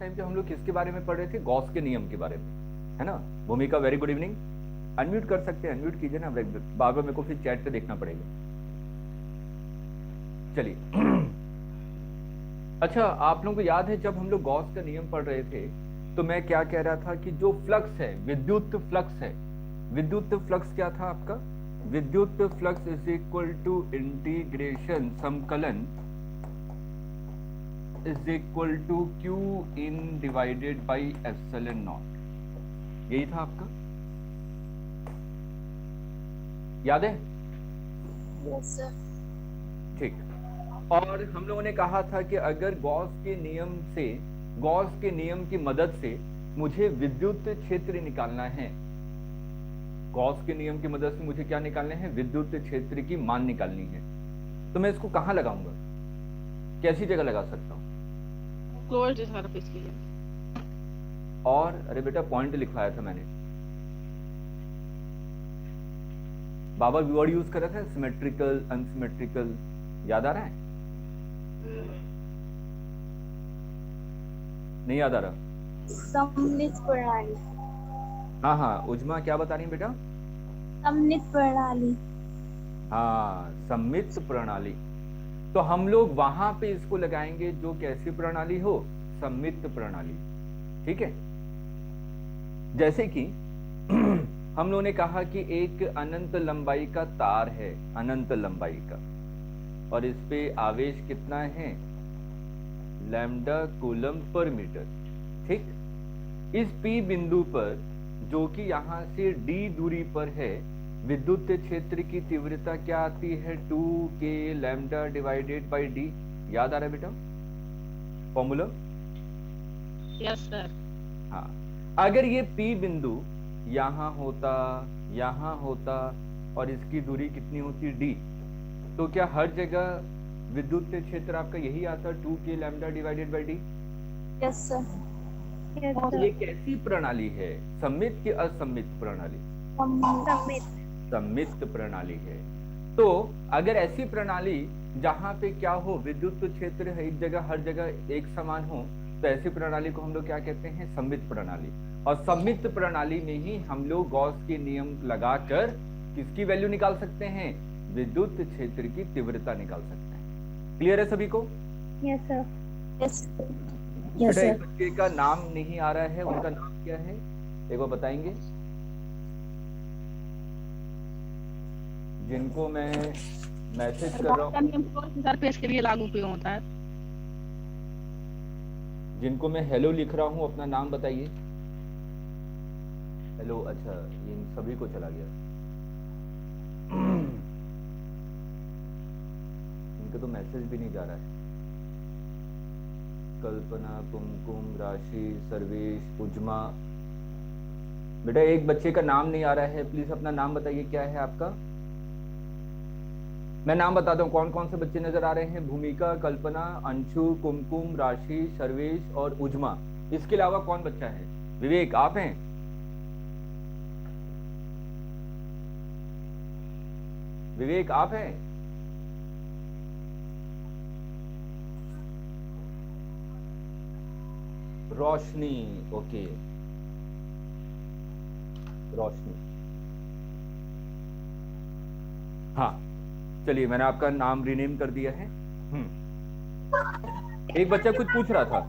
Time पे हम लोग किसके बारे में पढ़ रहे थे? गॉस के नियम के बारे में, है ना? भूमिका, वेरी गुड इवनिंग। अनम्यूट कर सकते हैं, अनम्यूट कीजिए ना, बार बार मेरे को फिर चैट पे देखना पड़ेगा। चलिए अच्छा, आप लोगों को याद है जब हम लोग गॉस का नियम पढ़ रहे थे तो मैं क्या कह रहा था कि जो फ्लक्स है, विद्युत फ्लक्स है, विद्युत फ्लक्स क्या था आपका? विद्युत flux is equal to integration समकलन is equal to q in divided by epsilon not. यही था आपका, याद है? Yes sir. ठीक। और हम लोगों ने कहा था कि अगर गॉस के नियम से, गॉस के नियम की मदद से मुझे विद्युत क्षेत्र निकालना है, गॉस के नियम की मदद से मुझे क्या निकालना है? विद्युत क्षेत्र की मान निकालनी है। तो मैं इसको कहां लगाऊंगा, कैसी जगह लगा सकता हूं? क्लोज्ड सरफेस के लिए। और अरे बेटा पॉइंट लिखवाया था मैंने, बाबा वर्ड यूज कर रहा था, सिमेट्रिकल, अनसिमेट्रिकल, याद आ रहा है? नहीं याद आ रहा? सममित प्रणाली। हाँ हाँ, उजमा क्या बता रही है बेटा? सममित प्रणाली। हाँ, सममित प्रणाली। तो हम लोग वहां पे इसको लगाएंगे जो कैसी प्रणाली हो? सममित प्रणाली। ठीक है। जैसे कि हम लोगों ने कहा कि एक अनंत लंबाई का तार है, अनंत लंबाई का, और इस पे आवेश कितना है? Lambda coulomb per meter. ठीक। इस P बिंदु पर, जो कि यहां से D दूरी पर है, विद्युत क्षेत्र की तीव्रता क्या आती है? 2K lambda divided by D। याद आ रहा है बेटा फॉर्मूला? Yes sir. हाँ, अगर ये P बिंदु यहां होता और इसकी दूरी कितनी होती? D, तो क्या हर जगह विद्युत क्षेत्र आपका यही आता 2K lambda divided by D? Yes sir. ये कैसी प्रणाली है? सममित की असममित प्रणाली? सममित। सममित प्रणाली है। तो अगर ऐसी प्रणाली जहां पे क्या हो, विद्युत क्षेत्र है एक जगह, हर जगह एक समान हो, तो ऐसी प्रणाली को हम लोग क्या कहते हैं? सममित प्रणाली। और सममित प्रणाली में ही हम लोग गॉस के नियम लगाकर किसकी वैल्यू निकाल सकते हैं? विद्युत क्षेत्र की तीव्रता निकाल सकते हैं। क्लियर है सभी को? Yes sir. यस बेटा एक बच्चे का नाम नहीं आ रहा है, उनका नाम क्या है एक बार बताएंगे? जिनको मैं मैसेज कर रहा हूँ, सरफेस के लिए लागू क्यों होता है? जिनको मैं हेलो लिख रहा हूँ, अपना नाम बताइए। हेलो, अच्छा ये इन सभी को चला गया। इनका तो मैसेज भी नहीं जा रहा है। कल्पना, कुमकुम, राशि, सर्वेश, उजमा। बेटा एक बच्चे का नाम नहीं आ रहा है, प्लीज अपना नाम बताइए, क्या है आपका? मैं नाम बताता हूँ कौन कौन से बच्चे नजर आ रहे हैं। भूमिका, कल्पना, अंशु, कुमकुम, राशि, सर्वेश और उजमा। इसके अलावा कौन बच्चा है? विवेक आप हैं? विवेक आप हैं? रोशनी, ओके, रोशनी। हाँ चलिए, मैंने आपका नाम रीनेम कर दिया है। एक बच्चा कुछ पूछ रहा था,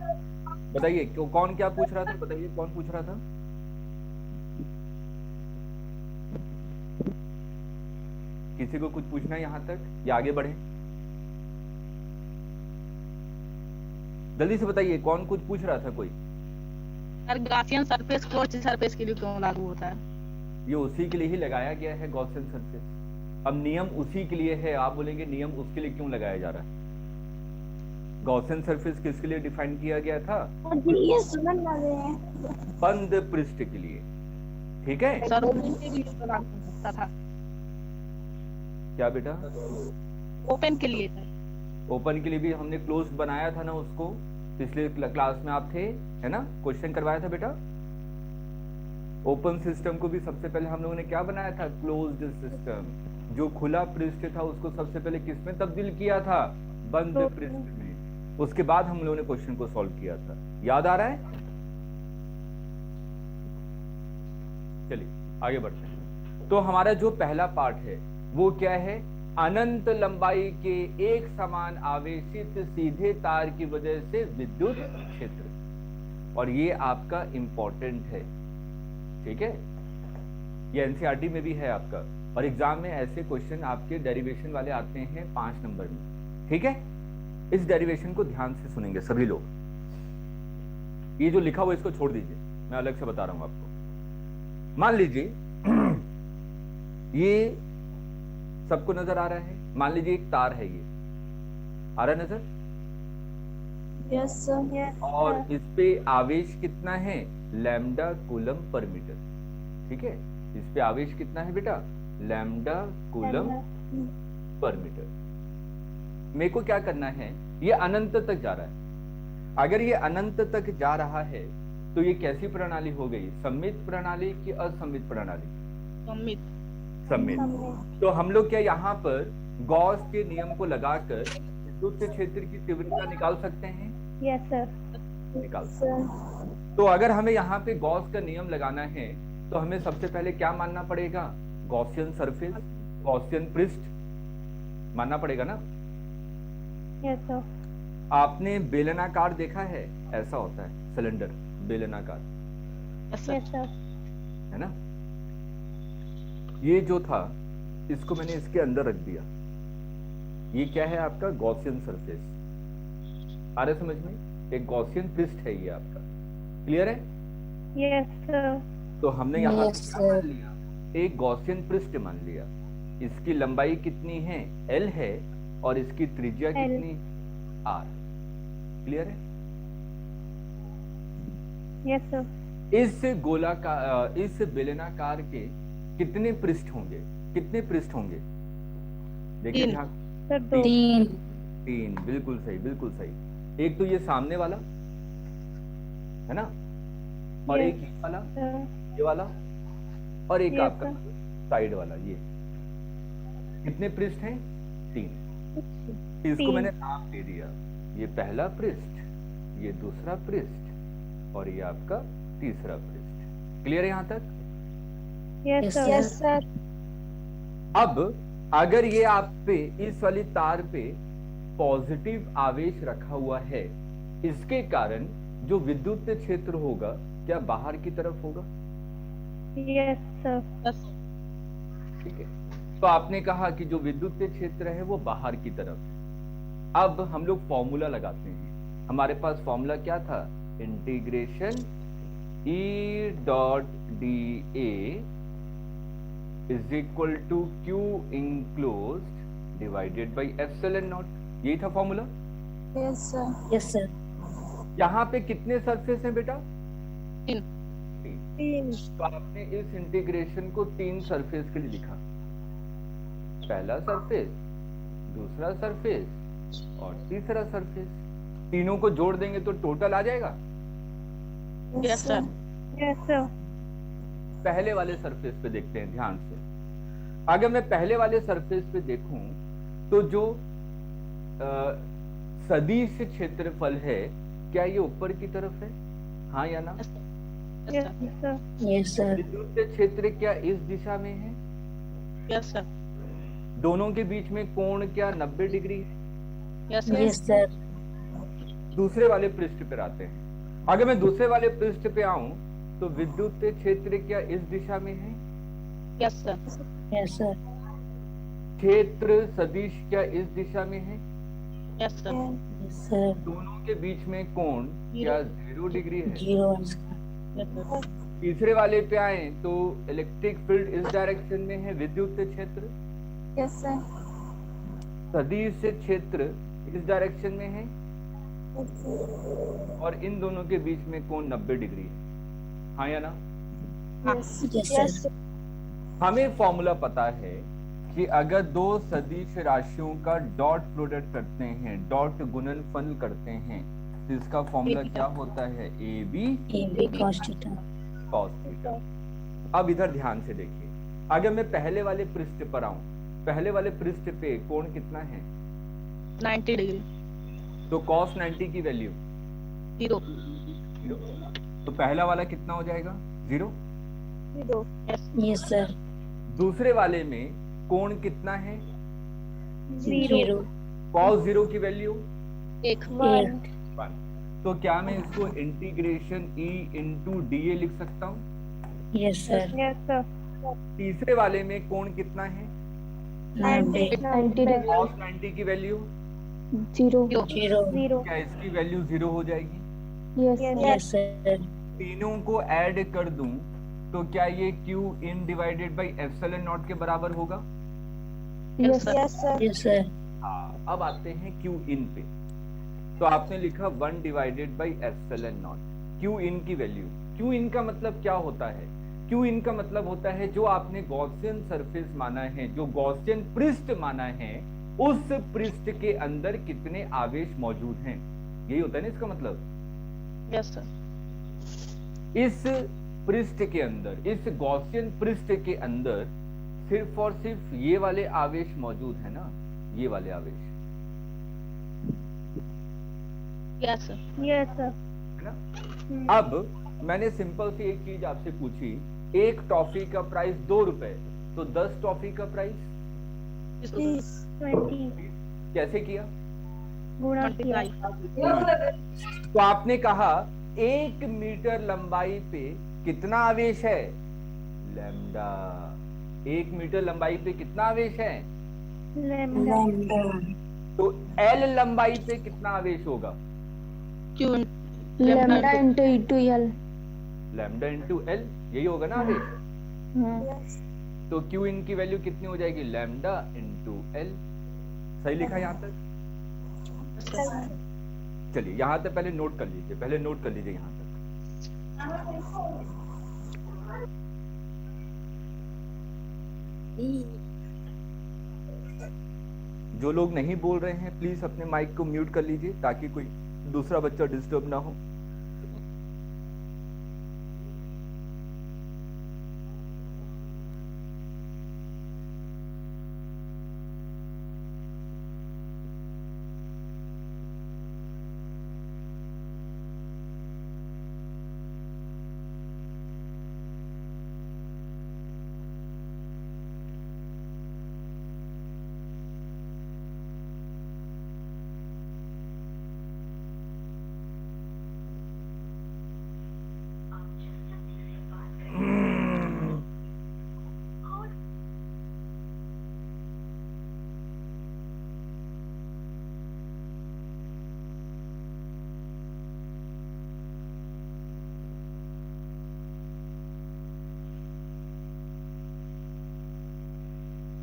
बताइए कौन क्या पूछ रहा था? बताइए कौन पूछ रहा था? किसी को कुछ पूछना है यहाँ तक या आगे बढ़े? जल्दी से बताइए, कौन कुछ पूछ रहा था? कोई? Sir Gaussian surface closed surface के लिए क्यों लागू होता है? ये उसी के लिए ही लगाया गया है, गॉसियन सरफेस। अब नियम उसी के लिए है, आप बोलेंगे नियम उसके लिए क्यों लगाया जा रहा है? गॉसियन सरफेस किसके लिए डिफाइन किया गया था? ये समझ लगे हैं। बंद पृष्ठ के लिए। ठीक है सर ओपन के लिए तो लागू हो सकता था। क्या बेटा? ओपन के लिए सर। ओपन के लिए भी हमने क्लोज बनाया था ना उसको, पिछले क्लास में आप थे, है ना? क्वेश्चन करवाया था बेटा। ओपन सिस्टम को भी सबसे पहले हम लोगों ने क्या बनाया था? Closed system. जो खुला पृष्ठ था उसको सबसे पहले किस में तब्दील किया था? बंद पृष्ठ में। उसके बाद हम लोगों ने क्वेश्चन को सॉल्व किया था, याद आ रहा है? चलिए आगे बढ़ते हैं। तो हमारा जो पहला पार्ट है वो क्या है? अनंत लंबाई के एक समान आवेशित सीधे तार की वजह से विद्युत क्षेत्र, और ये आपका इंपॉर्टेंट है, ठीक है? ये एनसीईआरटी में भी है आपका, और एग्जाम में ऐसे क्वेश्चन आपके डेरिवेशन वाले आते हैं 5 नंबर में, ठीक है? इस डेरिवेशन को ध्यान से सुनेंगे सभी लोग। ये जो लिखा हुआ इसको छोड़ दीजिए, मैं अलग से बता रहा हूं आपको। मान लीजिए ये सबको नजर आ रहा है, मान लीजिए एक तार है, ये आ रहा है नजर, यस सर। और इस पे आवेश कितना है? लैम्डा कूलम पर मीटर, ठीक है? इस पे आवेश कितना है बेटा? Lambda coulomb per meter. मेरे को क्या करना है? ये अनंत तक जा रहा है। अगर ये अनंत तक जा रहा है तो ये कैसी प्रणाली हो गई? सममित प्रणाली की असममित प्रणाली? सम्मित। सममित। तो हम लोग क्या यहाँ पर गॉस के नियम को लगाकर विद्युत क्षेत्र की तीव्रता निकाल सकते हैं? Yes sir. निकाल सकते। तो अगर हमें यहाँ पे गॉस का नियम लगाना है तो हमें सबसे पहले क्या मानना पड़ेगा? गॉसियन सरफेस, गॉसियन पृष्ठ मानना पड़ेगा ना? Yes sir. आपने बेलनाकार देखा है? ऐसा होता है सिलेंडर, बेलनाकार, यस यस सर। सर। है ना? ये जो था इसको मैंने इसके अंदर रख दिया, ये क्या है आपका? Gaussian surface. आ रहा है समझ में? एक गॉसियन पृष्ठ है ये आपका, क्लियर है? Yes sir. तो हमने यहाँ पे क्या मान लिया? एक गॉसियन पृष्ठ मान लिया। इसकी लंबाई कितनी है? L है, और इसकी त्रिज्या L। कितनी? R। क्लियर है? Yes sir. इस गोलाकार, इस बेलनाकार के कितने पृष्ठ होंगे? कितने पृष्ठ होंगे? देखिए 3। ध्यान। सर 2। 3, बिल्कुल सही, बिल्कुल सही। एक तो ये सामने वाला है ना, और Yes, एक ये वाला, सर। ये वाला, और एक Yes, आपका साइड वाला। ये कितने पृष्ठ हैं? 3। इसको 3। मैंने नाम दे दिया, ये पहला पृष्ठ, ये दूसरा पृष्ठ, और ये आपका तीसरा पृष्ठ। क्लियर है यहाँ तक? Yes sir. Yes sir. अब अगर ये आप पे इस वाली तार पे पॉजिटिव आवेश रखा हुआ है, इसके कारण जो विद्युत क्षेत्र होगा क्या बाहर की तरफ होगा? Yes sir. यस। ठीक है, तो आपने कहा कि जो विद्युत क्षेत्र है वो बाहर की तरफ है। अब हम लोग फॉर्मूला लगाते हैं। हमारे पास फॉर्मूला क्या था? Integration E dot dA is equal to Q enclosed divided by epsilon not. यही था formula? Yes sir. Yes sir. यहाँ पे कितने सरफेस हैं बेटा? 3। 3। तो आपने इस इंटीग्रेशन को 3 सरफेस के लिए लिखा। पहला सरफेस, दूसरा सरफेस, और तीसरा सरफेस। तीनों को जोड़ देंगे तो टोटल आ जाएगा। Yes sir. Yes sir. पहले वाले सरफेस पे देखते हैं ध्यान से। अगर मैं पहले वाले सरफेस पे देखूं तो जो सदिश क्षेत्रफल है, क्या ये ऊपर की तरफ है? हाँ या ना? Yes sir. Yes sir. विद्युत क्षेत्र क्या इस दिशा में है? Yes sir. दोनों के बीच में कोण क्या 90 डिग्री है? Yes sir. Yes sir. दूसरे वाले पृष्ठ पर आते हैं। अगर मैं दूसरे वाले पृष्ठ पे आऊं तो विद्युत क्षेत्र क्या इस दिशा में है? Yes sir. Yes sir. क्षेत्र सदिश क्या इस दिशा में है? Yes sir. Yes sir. दोनों के बीच में कोण क्या 0 डिग्री है? 0 यस सर। तीसरे वाले पे आए तो इलेक्ट्रिक फील्ड इस डायरेक्शन में है, विद्युत क्षेत्र यस सर। सदिश क्षेत्र इस डायरेक्शन में है, और इन दोनों के बीच में कोण 90 डिग्री है। हाँ या ना? Yes sir. हमें फॉर्मूला पता है कि अगर दो सदिश राशियों का डॉट प्रोडक्ट करते हैं, डॉट गुणनफल करते हैं, तो इसका फॉर्मूला क्या होता है? AB cos theta. cos theta. अब इधर ध्यान से देखिए, अगर मैं पहले वाले पृष्ठ पर आऊं, पहले वाले पृष्ठ पे कोण कितना है? 90 डिग्री। तो cos 90 की वैल्यू 0 0, तो पहला वाला कितना हो जाएगा 0। 0 Yes, sir. दूसरे वाले में कोण कितना है 0 Zero. cos 0 की वैल्यू 1 Eight. 1। तो क्या मैं इसको इंटीग्रेशन e इंटू dA लिख सकता हूँ? Yes, sir. yes sir तीसरे वाले में कोण कितना है 90. 90 cos 90 की वैल्यू 0 Zero. 0 क्या इसकी वैल्यू 0 हो जाएगी? yes Yes, sir. तीनों को ऐड कर दूं तो क्या ये q in divided by epsilon not के बराबर होगा? yes sir Yes, sir. हाँ, अब आते हैं q इन पे। तो आपने लिखा 1 divided by epsilon not. q इन की वैल्यू, q इन का मतलब क्या होता है? q इन का मतलब होता है जो आपने गॉसियन सरफेस माना है, जो गॉसियन पृष्ठ माना है, उस पृष्ठ के अंदर कितने आवेश मौजूद हैं, यही होता है ना इसका मतलब। यस सर इस पृष्ठ के अंदर, इस गॉसियन पृष्ठ के अंदर सिर्फ और सिर्फ ये वाले आवेश मौजूद है ना, ये वाले आवेश, यस सर yes sir है ना। अब मैंने सिंपल सी एक चीज आपसे पूछी, एक टॉफी का प्राइस 2 रुपए, तो 10 टॉफी का प्राइस 20 कैसे किया? गुणा किया मल्टीप्लाई तो आपने कहा 1 मीटर लंबाई पे कितना आवेश है? लैम्डा। 1 मीटर लंबाई पे कितना आवेश है? lambda Lambda. तो L लंबाई पे कितना आवेश होगा? Q lambda into L lambda into L, यही होगा ना आवेश। yes तो Q इन की वैल्यू कितनी हो जाएगी? Lambda into L. सही लिखा यहाँ तक? चलिए यहाँ तक पहले नोट कर लीजिए, पहले नोट कर लीजिए यहाँ तक। जो लोग नहीं बोल रहे हैं प्लीज अपने माइक को म्यूट कर लीजिए ताकि कोई दूसरा बच्चा डिस्टर्ब ना हो।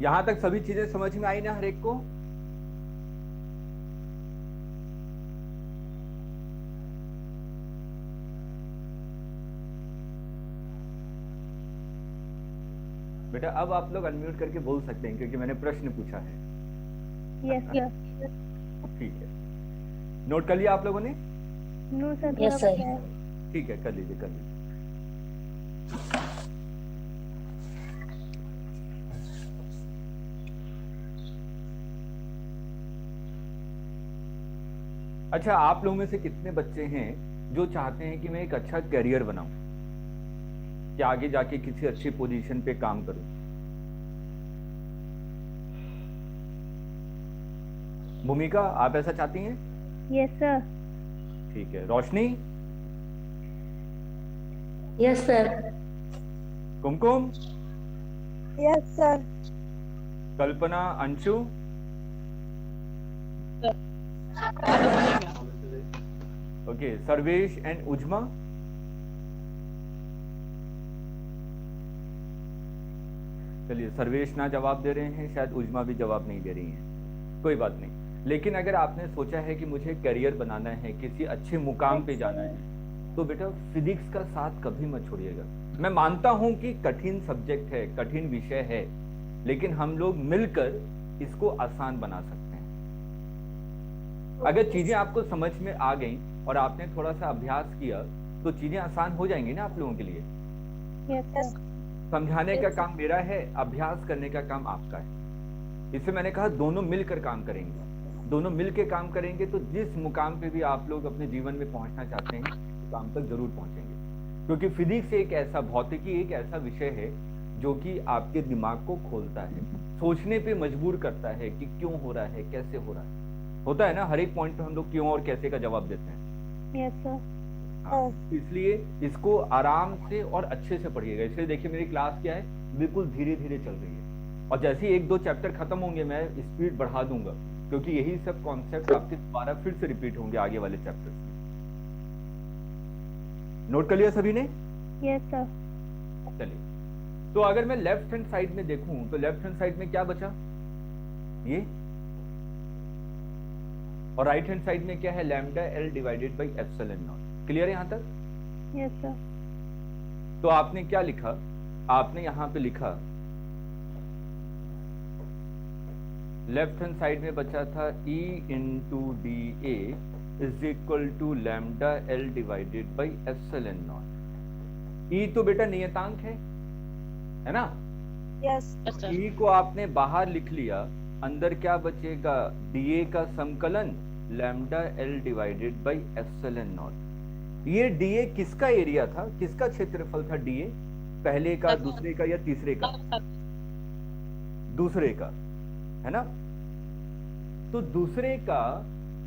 यहां तक सभी चीजें समझ में आई ना हर एक को? बेटा अब आप लोग अनम्यूट करके बोल सकते हैं क्योंकि मैंने प्रश्न पूछा है। yes sir ठीक है, नोट कर लिया आप लोगों ने? no sir Yes, sir. ठीक है, कर लीजिए कर लीजिए। अच्छा, आप लोगों में से कितने बच्चे हैं जो चाहते हैं कि मैं एक अच्छा करियर बनाऊं, कि आगे जाके किसी अच्छी पोजीशन पे काम करूं? भूमिका, आप ऐसा चाहती हैं? yes sir ठीक है। रोशनी? Yes, sir. Kumkum? yes sir Kalpana? Anshu? Okay, Sarvesh and Uzma? चलिए, सर्वेश ना जवाब दे रहे हैं, शायद उज्मा भी जवाब नहीं दे रही हैं, कोई बात नहीं। लेकिन अगर आपने सोचा है कि मुझे करियर बनाना है, किसी अच्छे मुकाम पे जाना है, तो बेटा फिजिक्स का साथ कभी मत छोड़िएगा। मैं मानता हूं कि कठिन सब्जेक्ट है, कठिन विषय है, लेकिन हम लोग मिलकर इसको आसान बना सकते हैं। अगर चीजें आपको समझ में आ गई और आपने थोड़ा सा अभ्यास किया तो चीजें आसान हो जाएंगी ना आप लोगों के लिए। yes sir समझाने का काम मेरा है, अभ्यास करने का काम आपका है। इससे मैंने कहा दोनों मिलकर काम करेंगे। दोनों मिल के काम करेंगे तो जिस मुकाम पे भी आप लोग अपने जीवन में पहुंचना चाहते हैं मुकाम तक जरूर पहुंचेंगे, क्योंकि फिजिक्स एक ऐसा, भौतिकी एक ऐसा विषय है जो कि आपके दिमाग को खोलता है, सोचने पे मजबूर करता है कि क्यों हो रहा है, कैसे हो रहा है। होता है ना, हर एक पॉइंट पे हम लोग क्यों और कैसे का जवाब देते हैं। Yes sir. हाँ, इसलिए इसको आराम से और अच्छे से पढ़िएगा। इसलिए देखिए मेरी क्लास क्या है, बिल्कुल धीरे धीरे चल रही है, और जैसे ही 1-2 चैप्टर खत्म होंगे मैं स्पीड बढ़ा दूंगा, क्योंकि यही सब कॉन्सेप्ट आपके दोबारा फिर से रिपीट होंगे आगे वाले चैप्टर्स में। नोट कर लिया सभी ने? Yes sir. चलिए, तो अगर मैं लेफ्ट हैंड साइड में देखूं तो लेफ्ट हैंड साइड में क्या बचा, ये, और राइट हैंड साइड में क्या है, lambda L divided by epsilon not. Clear है यहां तक? Yes sir. तो आपने क्या लिखा, आपने यहां पे लिखा लेफ्ट हैंड साइड में बचा था E into D A is equal to lambda L divided by epsilon not. E तो बेटा नियतांक है ना? यस। Yes sir. E को आपने बाहर लिख लिया, अंदर क्या बचेगा, dA का समकलन lambda L divided by epsilon not. ये dA किसका एरिया था, किसका क्षेत्रफल था dA? पहले का, दूसरे का या तीसरे का? दूसरे का, है ना? तो दूसरे का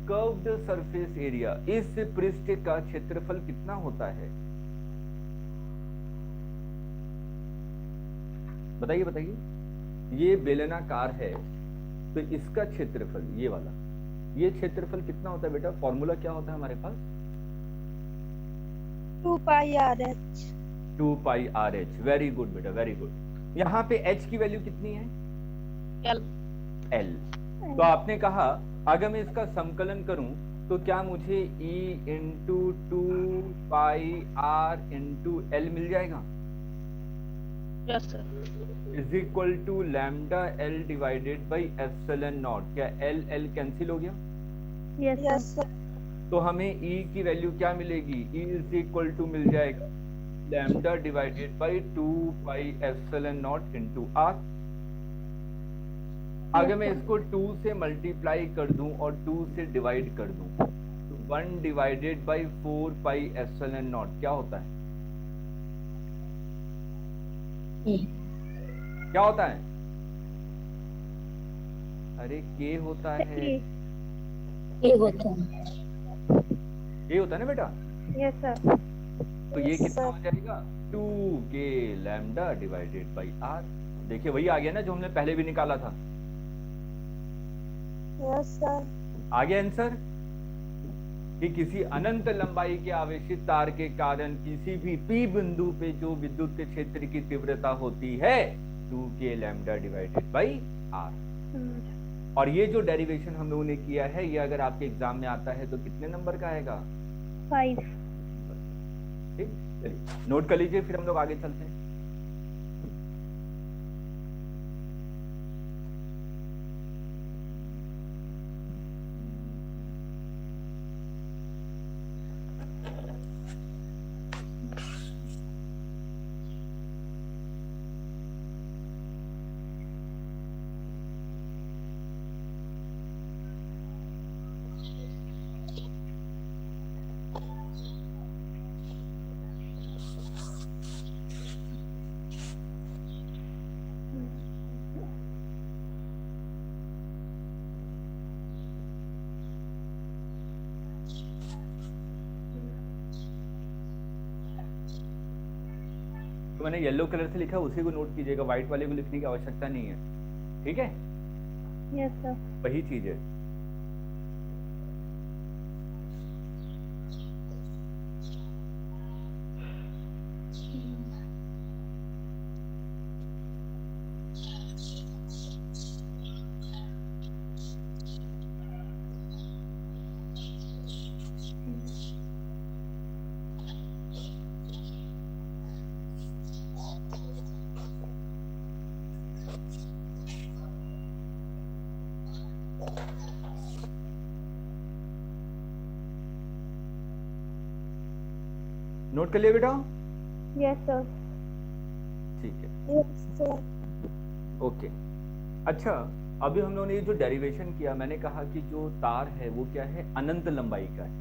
कर्व्ड सरफेस एरिया, इस पृष्ठ का क्षेत्रफल कितना होता है? बताइए बताइए। ये बेलनाकार है तो इसका क्षेत्रफल, ये वाला, ये क्षेत्रफल कितना होता है बेटा? फॉर्मूला क्या होता है हमारे पास? 2 पाई RH। 2 पाई RH। वेरी गुड बेटा, वेरी गुड। यहाँ पे H की वैल्यू कितनी है? L। तो आपने कहा अगर मैं इसका संकलन करूं तो क्या मुझे E into 2 pi R into L मिल जाएगा? Yes sir. Is equal to lambda L divided by epsilon not. क्या एल एल कैंसिल हो गया? Yes sir. तो हमें E की वैल्यू क्या मिलेगी? E इज इक्वल टू मिल जाएगा lambda divided by 2 pi epsilon not into R। अगर मैं इसको 2 से मल्टीप्लाई कर दूं और 2 से डिवाइड कर दूं तो 1 divided by 4 pi epsilon not क्या होता है? क्या होता है? अरे के होता है, ये होता है। ये होता है ना बेटा? Yes sir. तो ये कितना हो जाएगा? 2k lambda divided by R। देखिए वही आ गया ना जो हमने पहले भी निकाला था। Yes sir. आ गया आंसर कि किसी अनंत लंबाई के आवेशित तार के कारण किसी भी P बिंदु पे जो विद्युत क्षेत्र की तीव्रता होती है 2k lambda divided by R। और ये जो डेरिवेशन हम लोगों ने किया है ये अगर आपके एग्जाम में आता है तो कितने नंबर का आएगा? 5। ठीक, चलिए नोट कर लीजिए, फिर हम लोग आगे चलते हैं। तो मैंने येलो कलर से लिखा, उसी को नोट कीजिएगा, व्हाइट वाले को लिखने की आवश्यकता नहीं है। ठीक है, यस सर। वही चीज है। नोट कर लिया बेटा? Yes sir. ठीक है, यस सर। ओके। अच्छा, अभी हम लोगों ने ये जो डेरिवेशन किया, मैंने कहा कि जो तार है वो क्या है, अनंत लंबाई का है।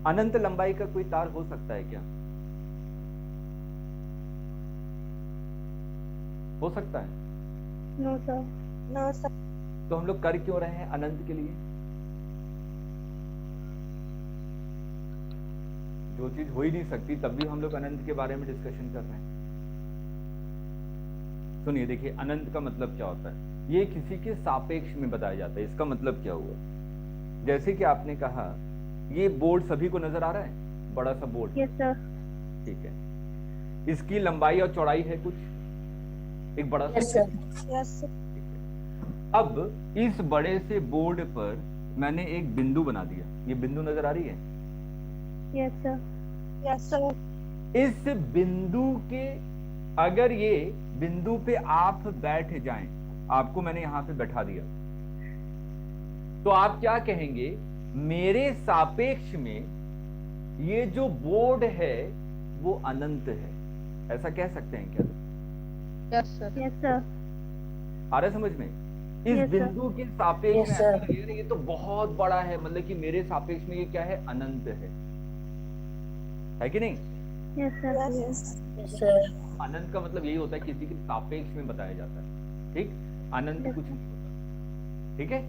अनंत लंबाई का कोई तार हो सकता है क्या? हो सकता है? No sir. No sir. तो हम लोग कर क्यों रहे हैं अनंत के लिए? जो चीज हो ही नहीं सकती तब भी हम लोग अनंत के बारे में डिस्कशन कर रहे हैं। सुनिए, देखिए, अनंत का मतलब क्या होता है, ये किसी के सापेक्ष में बताया जाता है। इसका मतलब क्या हुआ, जैसे कि आपने कहा ये बोर्ड सभी को नजर आ रहा है, बड़ा सा बोर्ड। Yes sir. ठीक है, इसकी लंबाई और चौड़ाई है कुछ, एक बड़ा सा। Yes sir. Yes sir. अब इस बड़े से बोर्ड पर मैंने एक बिंदु बना दिया, ये बिंदु नजर आ रही है? Yes sir. Yes sir. इस बिंदु के, अगर ये बिंदु पे आप बैठ जाएं, आपको मैंने यहां पे बैठा दिया, तो आप क्या कहेंगे, मेरे सापेक्ष में ये जो बोर्ड है वो अनंत है, ऐसा कह सकते हैं क्या? Yes sir. Yes sir. आ रहा है समझ में? इस Yes, sir. बिंदु के सापेक्ष Yes, में sir. ऐसा लगेगा, ये तो बहुत बड़ा है, मतलब कि मेरे सापेक्ष में ये क्या है, अनंत है कि नहीं? Yes sir. Yes sir. अनंत का मतलब यही होता है किसी के सापेक्ष में बताया जाता है, ठीक? अनंत Yes. कुछ नहीं होता, ठीक है?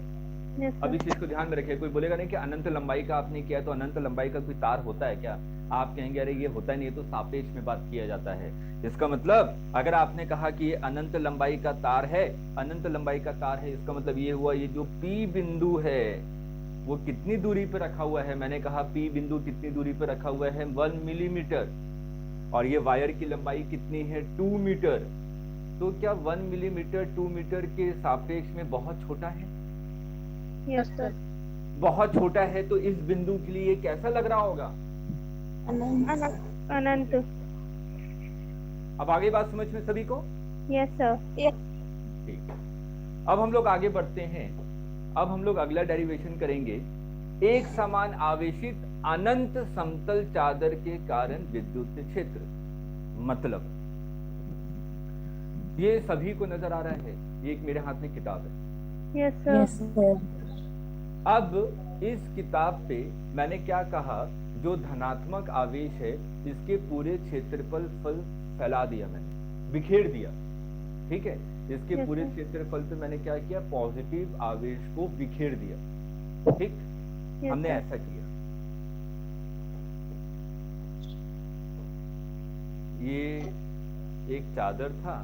यस अब इस सर। चीज को ध्यान में रखिए, कोई बोलेगा नहीं कि अनंत लंबाई का आपने किया तो अनंत लंबाई का कोई तार होता है क्या? आप कहेंगे अरे ये होता नहीं है, तो सापेक्ष में बात किया जाता है। इसका मतलब अगर आपने कहा कि ये अनंत लंबाई का तार है, अनंत लंबाई का तार है, इसका मतलब ये हुआ ये जो P बिंदु है वो कितनी दूरी पर रखा हुआ है? मैंने कहा P बिंदु कितनी दूरी पर रखा हुआ है, 1 मिलीमीटर, और ये वायर की लंबाई कितनी है, 2 मीटर। तो क्या 1 मिलीमीटर 2 मीटर के सापेक्ष में बहुत छोटा है? Yes sir. बहुत छोटा है, तो इस बिंदु के लिए कैसा लग रहा होगा? अनंत। अब आगे बात समझ में सभी को? Yes sir. ठीक है, अब हम लोग आगे बढ़ते हैं। अब हम लोग अगला डेरिवेशन करेंगे। एक समान आवेशित अनंत समतल चादर के कारण विद्युत क्षेत्र, मतलब ये सभी को नजर आ रहा है, ये एक मेरे हाथ में किताब है। Yes sir. Yes sir. अब इस किताब पे मैंने क्या कहा, जो धनात्मक आवेश है इसके पूरे क्षेत्रफल फैला दिया, मैंने बिखेर दिया, ठीक है? इसके Yes, पूरे sir. क्षेत्रफल पे मैंने क्या किया, पॉजिटिव आवेश को बिखेर दिया, ठीक? Yes, हमने sir. ऐसा किया। ये एक चादर था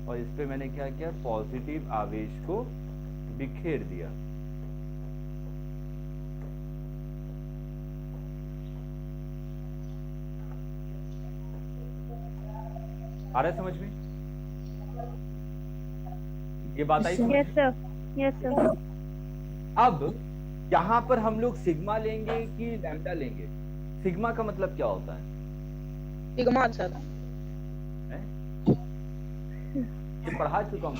और इस पे मैंने क्या किया, पॉजिटिव आवेश को बिखेर दिया। आ रहा है समझ में? ये बात आई समझ? Yes sir. Yes sir. अब यहाँ पर हम लोग सिग्मा लेंगे कि लैम्डा लेंगे? सिग्मा का मतलब क्या होता है? Sigma sir. हैं? ये पढ़ा चुका हूँ।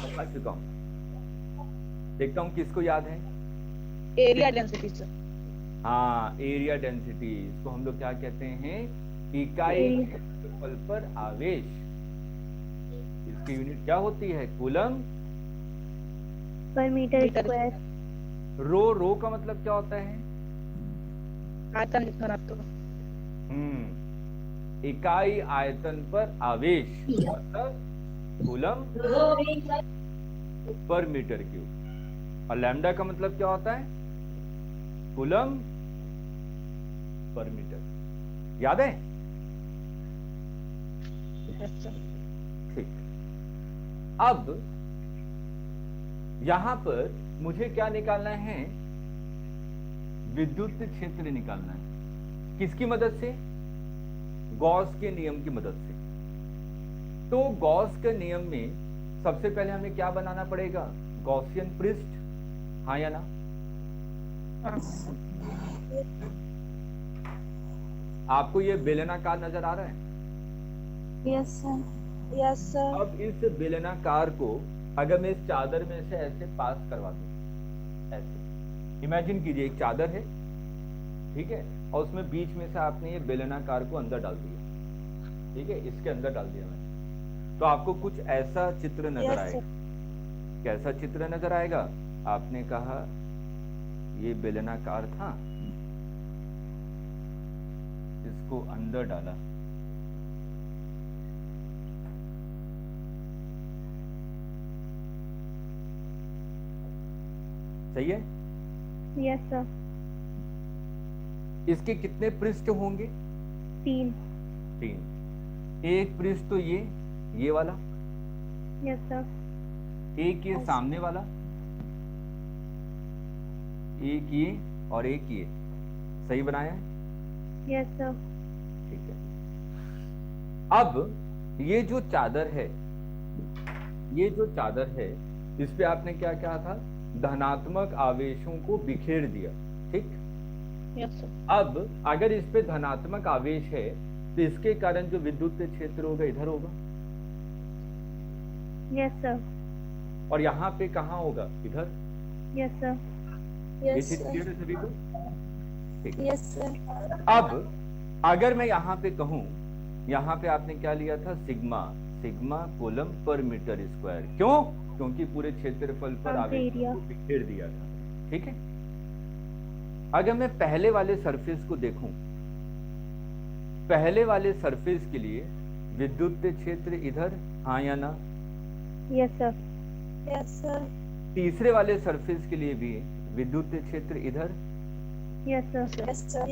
देखता हूँ किसको याद है। Area density sir. हाँ, एरिया डेंसिटी, इसको हम लोग क्या कहते हैं, इकाई क्षेत्रफल पर आवेश। इसकी यूनिट क्या होती है, कूलम पर मीटर स्क्वायर। रो का मतलब क्या होता है? आयतन घनत्व। इकाई आयतन पर आवेश, मतलब कूलम पर मीटर क्यूब। और लैम्डा का मतलब क्या होता है, कूलम पर मीटर। याद है? ठीक। अब यहां पर मुझे क्या निकालना है, विद्युत क्षेत्र निकालना है। किसकी मदद से? गॉस के नियम की मदद से। तो गॉस के नियम में सबसे पहले हमें क्या बनाना पड़ेगा, गॉसियन पृष्ठ, हाँ या ना? आपको ये बेलनाकार नजर आ रहा है? Yes sir. Yes sir. अब इस बेलनाकार को अगर मैं इस चादर में से ऐसे पास करवा दूं, ऐसे इमेजिन कीजिए, एक चादर है, ठीक है, और उसमें बीच में से आपने ये बेलनाकार को अंदर डाल दिया, ठीक है, इसके अंदर डाल दिया मैंने। तो आपको कुछ ऐसा चित्र नजर Yes, आएगा। sir. कैसा चित्र नजर आएगा? आपने कहा ये बेलनाकार था, इसको अंदर डाला, सही है? Yes, sir. इसके कितने पृष्ठ होंगे? 3. 3। एक पृष्ठ तो ये वाला, Yes, sir. एक ये सामने वाला, एक ये और एक ये, सही बनाया है? Yes, sir. ठीक है। अब ये जो चादर है, ये जो चादर है, इस पे आपने क्या कहा था? धनात्मक आवेशों को बिखेर दिया, ठीक? Yes sir. अब अगर इस पे धनात्मक आवेश है तो इसके कारण जो विद्युत क्षेत्र होगा इधर होगा, Yes, sir. और यहाँ पे कहाँ होगा? इधर। Yes, sir. ये Yes, चीज sir. क्लियर है सभी को? ठीक। Yes, sir. अब अगर मैं यहाँ पे कहूँ, यहाँ पे आपने क्या लिया था? Sigma coulomb per meter square. क्यों? क्योंकि पूरे क्षेत्रफल पर आवेश को बिखेर दिया था, ठीक है? अगर मैं पहले वाले सरफेस को देखूं, पहले वाले सरफेस के लिए विद्युत क्षेत्र इधर, हाँ या ना? Yes, sir. Yes, sir. तीसरे वाले सरफेस के लिए भी विद्युत क्षेत्र इधर, Yes, sir. Yes, sir.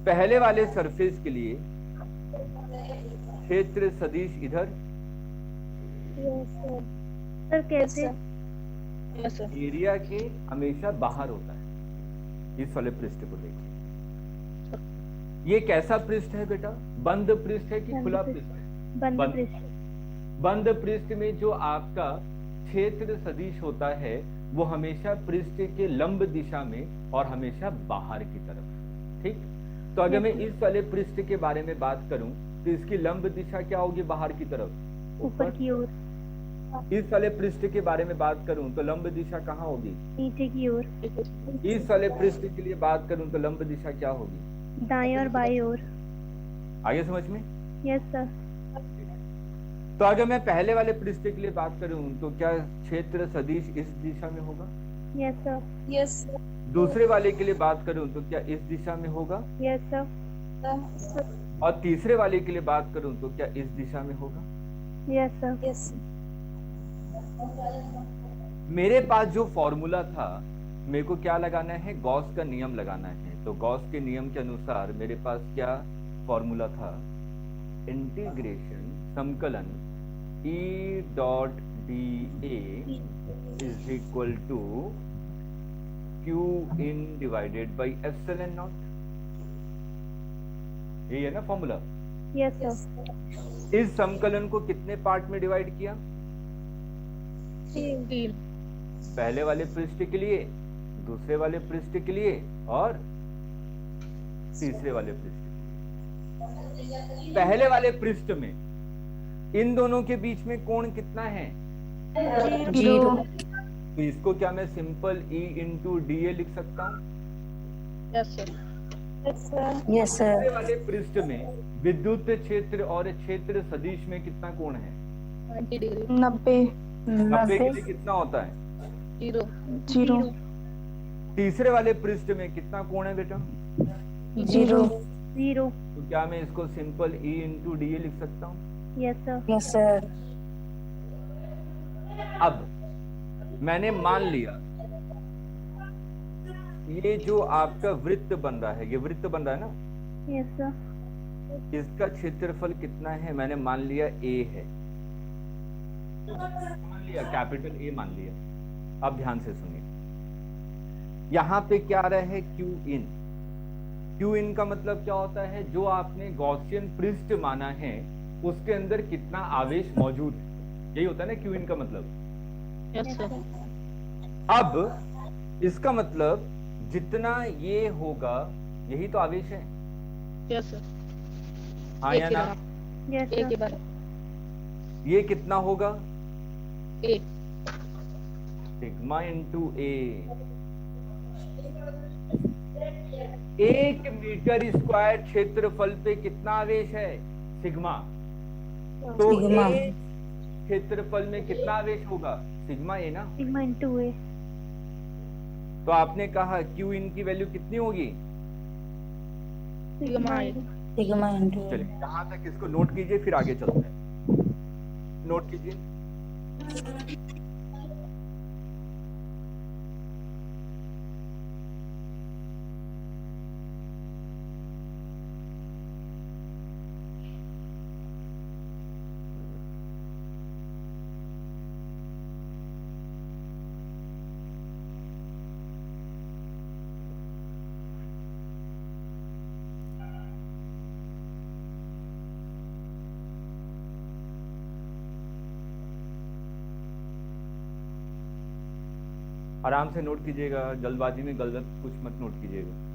पहले वाले सरफेस के लिए क्षेत्र सदिश इधर, Yes, sir. सर कैसे? Yes sir. एरिया के हमेशा बाहर होता है। इस वाले पृष्ठ को देखिए, ये कैसा पृष्ठ है बेटा? बंद पृष्ठ है कि बंद खुला पृष्ठ। पृष्ठ है? बंद बंद। पृष्ठ। बंद पृष्ठ में जो आपका क्षेत्र सदिश होता है वो हमेशा पृष्ठ के लंब दिशा में और हमेशा बाहर की तरफ, ठीक? तो अगर मैं इस वाले पृष्ठ के बारे में बात करूं तो इसकी लंब दिशा क्या होगी? बाहर की तरफ, ऊपर की ओर। इस वाले पृष्ठ के बारे में बात करूं तो लंब दिशा कहाँ होगी? नीचे की ओर। इस वाले पृष्ठ के लिए बात करूं तो लंब दिशा क्या होगी? दाएं और बाएं ओर। आगे समझ में? Yes sir. तो अगर मैं पहले वाले पृष्ठ के लिए बात करूं तो क्या क्षेत्र सदिश इस दिशा में होगा? Yes sir. Yes sir. दूसरे वाले के लिए बात करूं तो क्या इस दिशा में होगा? Yes sir. और तीसरे वाले के लिए बात करूं तो क्या इस दिशा में होगा? Yes sir. यस। मेरे पास जो फॉर्मूला था, मेरे को क्या लगाना है? गॉस का नियम लगाना है। तो गॉस के नियम के अनुसार मेरे पास क्या फॉर्मूला था? इंटीग्रेशन समकलन E dot dA is equal to Q in divided by epsilon not. यही है ना फॉर्मूला? Yes sir. इस समकलन को कितने पार्ट में डिवाइड किया? 3। पहले वाले पृष्ठ के लिए, दूसरे वाले पृष्ठ के लिए और तीसरे वाले पृष्ठ के लिए। पहले वाले पृष्ठ में इन दोनों के बीच में कोण कितना है? 0। तो इसको क्या मैं सिंपल E इंटू DA लिख सकता हूँ? Yes sir. Yes sir. दूसरे वाले पृष्ठ में विद्युत क्षेत्र और क्षेत्र सदिश में कितना कोण है? 90 डिग्री। 90। 90 के लिए कितना होता है? 0। तीसरे वाले पृष्ठ में कितना कोण है बेटा? 0। तो क्या मैं इसको सिंपल E इंटू DA लिख सकता हूँ? Yes sir. Yes sir. अब मैंने मान लिया ये जो आपका वृत्त बन रहा है, ये वृत्त बन रहा है ना, यस सर। इसका क्षेत्रफल कितना है? मैंने मान लिया A है, मान लिया कैपिटल A मान लिया। अब ध्यान से सुनिए, यहाँ पे क्या आ रहा है? Q in। Q in का मतलब क्या होता है? जो आपने गॉसियन पृष्ठ माना है उसके अंदर कितना आवेश मौजूद है, यही होता है ना Q in का मतलब। Yes sir. अब इसका मतलब जितना ये होगा यही तो आवेश है, यस सर। हाँ या ना? यस एक के सर। बाद ये कितना होगा? 1। Sigma into A। 1 meter square क्षेत्रफल पे कितना आवेश है? सिग्मा। तो सिग्मा। ए क्षेत्रफल में कितना आवेश होगा? सिग्मा ए ना। सिग्मा इंटू ए। तो आपने कहा क्यू इन की वैल्यू कितनी होगी? सिग्मा ए। सिग्मा इंटू ए। चलिए यहाँ तक इसको नोट कीजिए, फिर आगे चलते हैं। नोट कीजिए। आराम से नोट कीजिएगा, जल्दबाजी में गलत कुछ मत नोट कीजिएगा।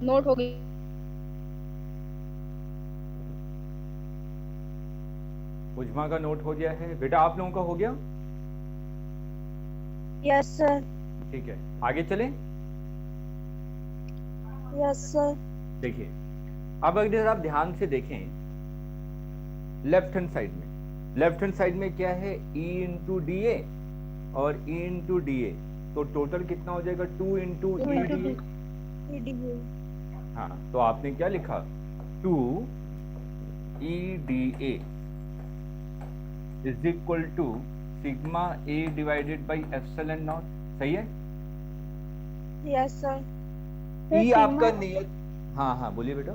नोट हो गई। उजमा का नोट हो गया है। बेटा आप लोगों का हो गया? Yes sir. ठीक है, आगे चलें। Yes sir. देखिए अब अगर आप ध्यान से देखें लेफ्ट हैंड साइड में क्या है? E इंटू डी ए और E इंटू डी ए, तो टोटल कितना हो जाएगा? 2 इंटू ई डी ए। हाँ, तो आपने क्या लिखा? 2 E D A is equal to sigma A divided by epsilon not. सही है? Yes sir. ई आपका नियत। हाँ हाँ बोलिए बेटा।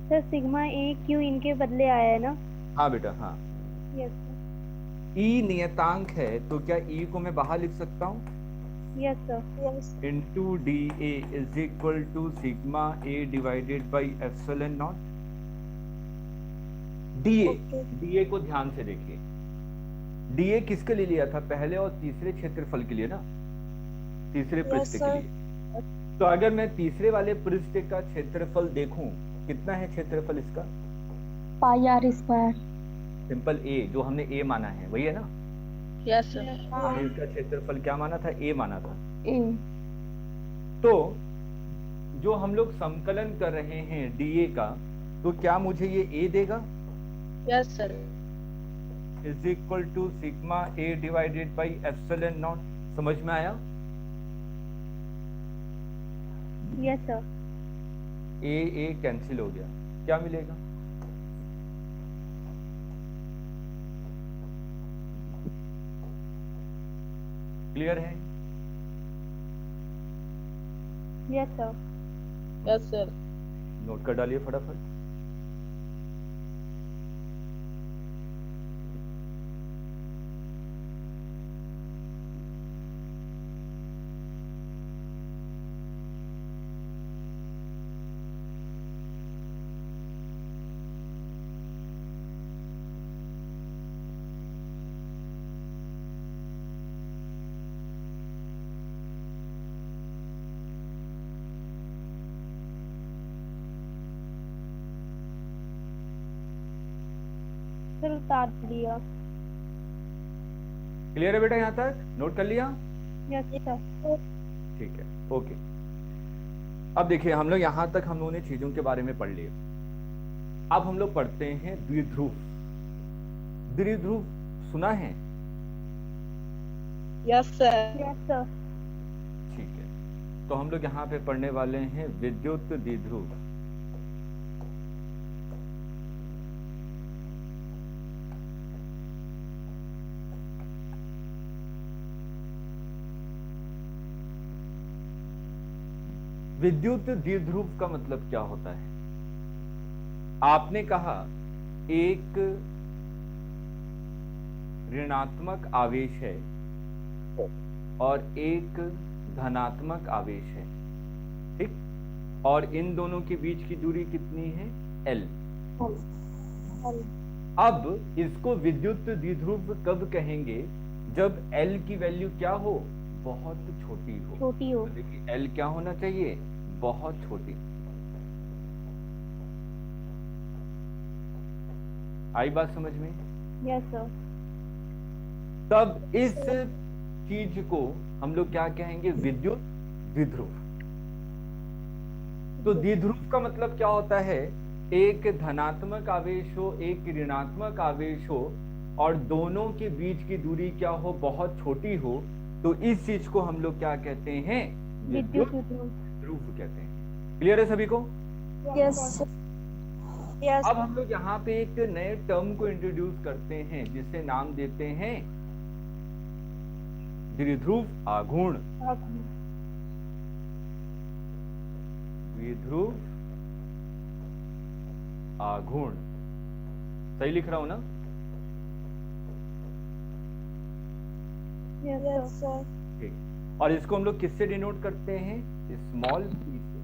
सर सिग्मा ए क्यू इनके बदले आया है ना? हाँ बेटा हाँ। Yes sir. ई नियतांक है तो क्या ई को मैं बाहर लिख सकता हूँ? Yes sir. Yes. Into D A is equal to sigma A divided by epsilon not. D A को ध्यान से देखिए। डी ए किसके लिए लिया था? पहले और तीसरे क्षेत्रफल के लिए ना, तीसरे पृष्ठ के लिए। तो अगर मैं तीसरे वाले पृष्ठ का क्षेत्रफल देखूं, कितना है क्षेत्रफल इसका? पाई आर स्क्वायर। सिंपल ए, जो हमने ए माना है वही है ना? Yes sir. हमने इसका क्षेत्रफल क्या माना था? ए माना था। ए। तो जो हम लोग संकलन कर रहे हैं डीए का, तो क्या मुझे ये ए देगा? Yes sir. Is equal to sigma A divided by epsilon not. समझ में आया? Yes sir. ए कैंसिल हो गया, क्या मिलेगा? क्लियर है? Yes sir. Yes sir. Note कर डालिए फटाफट। सर उतार लिया। क्लियर है बेटा? यहाँ तक नोट कर लिया? Yes sir. ठीक है, ओके। अब देखिए हम लोग यहां तक हम लोगों ने चीजों के बारे में पढ़ लिया। अब हम लोग पढ़ते हैं द्विध्रुव। द्विध्रुव सुना है? Yes sir. Yes sir. ठीक है, तो हम लोग यहाँ पे पढ़ने वाले हैं विद्युत द्विध्रुव। विद्युत द्विध्रुव का मतलब क्या होता है? आपने कहा एक ऋणात्मक आवेश है और एक धनात्मक आवेश है, ठीक? और इन दोनों के बीच की दूरी कितनी है? L। अब इसको विद्युत द्विध्रुव कब कहेंगे? जब L की वैल्यू क्या हो? बहुत छोटी हो। छोटी हो। तो देखिए L क्या होना चाहिए? बहुत छोटी। आई बात समझ में? Yes sir. तब इस चीज को हम लोग क्या कहेंगे? विद्युत द्विध्रुव। तो द्विध्रुव का मतलब क्या होता है? एक धनात्मक आवेश हो, एक ऋणात्मक आवेश हो और दोनों के बीच की दूरी क्या हो? बहुत छोटी हो। तो इस चीज को हम लोग क्या कहते हैं? विद्युत विद्युत द्विध्रुव। द्विध्रुव कहते हैं। क्लियर है सभी को? Yes, sir. Yes. अब हम लोग यहाँ पे एक नए टर्म को इंट्रोड्यूस करते हैं जिसे नाम देते हैं द्विध्रुव आघूर्ण। द्विध्रुव आघूर्ण, सही लिख रहा हूं ना? Yes Yes, sir. sir. ठीक। और इसको हम लोग किससे डिनोट करते हैं? स्मॉल p से।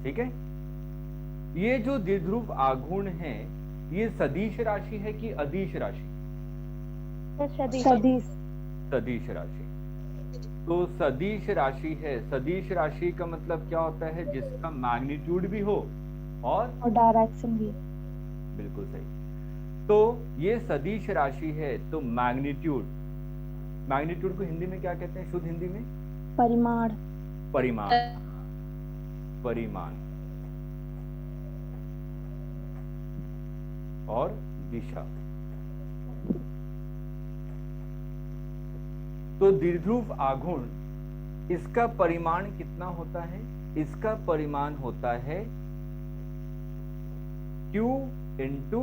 ठीक है। ये जो द्विध्रुव आघूर्ण है ये सदिश राशि है कि अदिश राशि? सदिश। सदिश राशि। तो सदिश राशि है। सदिश राशि का मतलब क्या होता है? जिसका मैग्नीट्यूड भी हो और डायरेक्शन भी। बिल्कुल सही। तो ये सदिश राशि है, तो मैग्नीट्यूड, मैग्नीट्यूड को हिंदी में क्या कहते हैं? शुद्ध हिंदी में परिमाण। परिमाण। परिमाण और दिशा। तो द्विध्रुव आघूर्ण इसका परिमाण कितना होता है? इसका परिमाण होता है Q into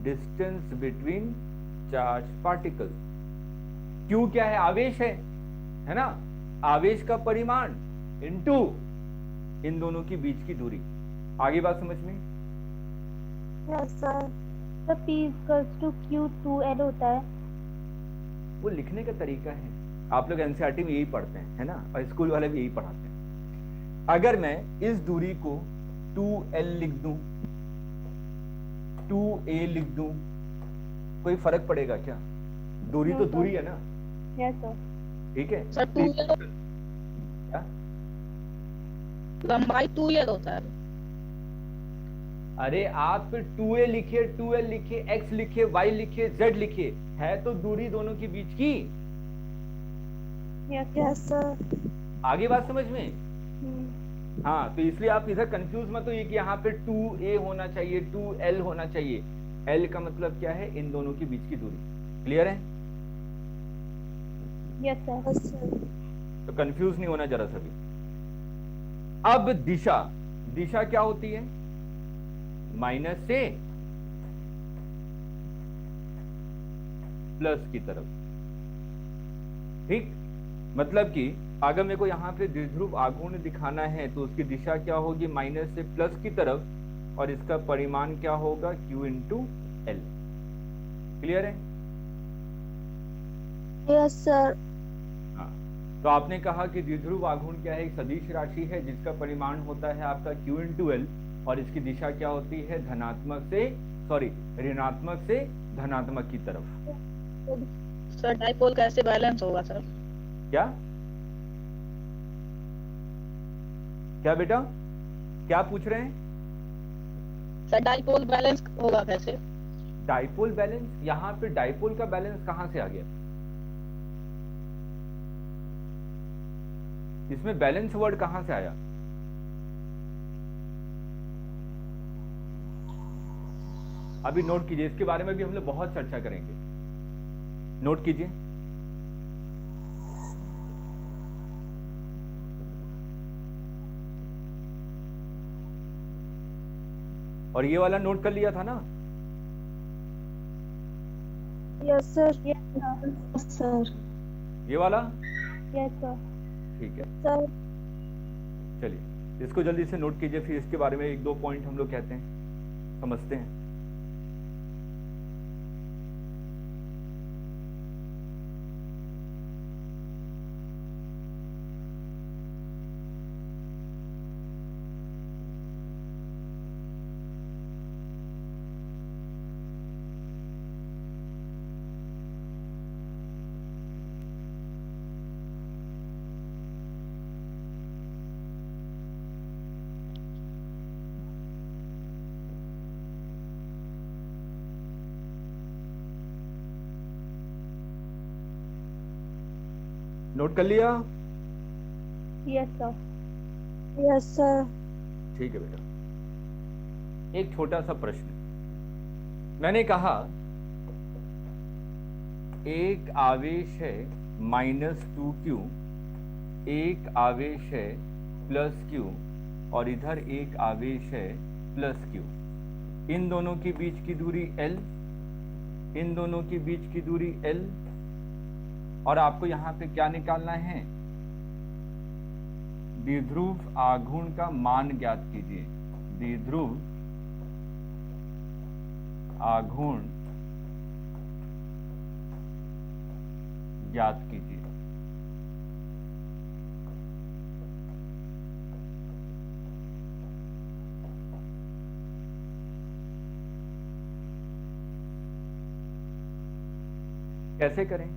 distance between charge particle. Q क्या है? आवेश है ना? आवेश का परिमाण इंटू इन दोनों के बीच की दूरी। आगे बात समझ में? Yes, sir. तो P इक्वल्स टू Q2L होता है। वो लिखने का तरीका है। आप लोग एनसीईआरटी में यही पढ़ते हैं, है ना? और स्कूल वाले भी यही पढ़ाते हैं। अगर मैं इस दूरी को 2L लिख दूं, 2A लिख दूं, कोई फर्क पड़ेगा क्या? दूरी तो दूरी है ना? Yes sir. ठीक है। सर 2L क्या? लंबाई 2L होता है। अरे आप 2A लिखिए, 2L लिखिए, X लिखिए, Y लिखिए, Z लिखिए, है तो दूरी दोनों के बीच की। Yes, sir. आगे बात समझ में? हाँ, तो इसलिए आप इधर कंफ्यूज मत होइए कि यहाँ पे 2A होना चाहिए, 2L होना चाहिए। L का मतलब क्या है? इन दोनों के बीच की दूरी। क्लियर है? Yes sir. Yes, sir. तो कंफ्यूज नहीं होना जरा सा भी। अब दिशा, दिशा क्या होती है? माइनस से प्लस की तरफ। ठीक, मतलब कि अगर मेरे को यहाँ पे द्विध्रुव आघूर्ण दिखाना है तो उसकी दिशा क्या होगी? माइनस से प्लस की तरफ, और इसका परिमाण क्या होगा? Q into L। क्लियर है? Yes, sir. हाँ, तो आपने कहा कि द्विध्रुव आघूर्ण क्या है? एक सदिश राशि है जिसका परिमाण होता है आपका Q इंटू L, और इसकी दिशा क्या होती है? ऋणात्मक से धनात्मक की तरफ। सर डाइपोल कैसे बैलेंस होगा सर? क्या क्या बेटा, क्या पूछ रहे हैं? सर डाइपोल बैलेंस होगा कैसे? डाइपोल बैलेंस, यहाँ पे डाइपोल का बैलेंस कहां से आ गया? इसमें बैलेंस वर्ड कहां से आया? अभी नोट कीजिए, इसके बारे में भी हम लोग बहुत चर्चा करेंगे। नोट कीजिए। और ये वाला नोट कर लिया था ना? Yes sir. Yes, sir. Sir. ये वाला Yes, sir. ठीक है। सर। चलिए इसको जल्दी से नोट कीजिए, फिर इसके बारे में एक दो पॉइंट हम लोग कहते हैं, समझते हैं। नोट कर लिया? Yes, sir. Yes sir. ठीक है बेटा, एक छोटा सा प्रश्न। मैंने कहा एक आवेश है -2q, एक आवेश है +q, और इधर एक आवेश है +q। इन दोनों के बीच की दूरी l, इन दोनों के बीच की दूरी l, और आपको यहां पे क्या निकालना है? द्विध्रुव आघूर्ण का मान ज्ञात कीजिए। द्विध्रुव आघूर्ण ज्ञात कीजिए। कैसे करें?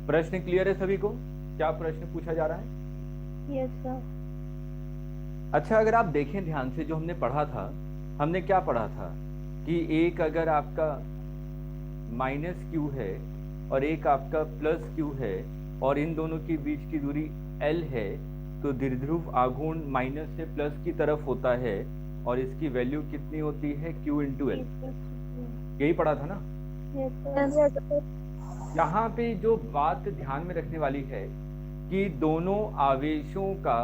प्रश्न क्लियर है सभी को? क्या प्रश्न पूछा जा रहा है? Yes, sir. अच्छा, अगर आप देखें ध्यान से, जो हमने पढ़ा था, हमने क्या पढ़ा था कि एक अगर आपका -q है और एक आपका +q है और इन दोनों के बीच की दूरी l है, तो द्विध्रुव आघूर्ण माइनस से प्लस की तरफ होता है और इसकी वैल्यू कितनी होती है? q × l। यही पढ़ा था ना? Yes, sir. Yes sir. यहाँ पे जो बात ध्यान में रखने वाली है कि दोनों आवेशों का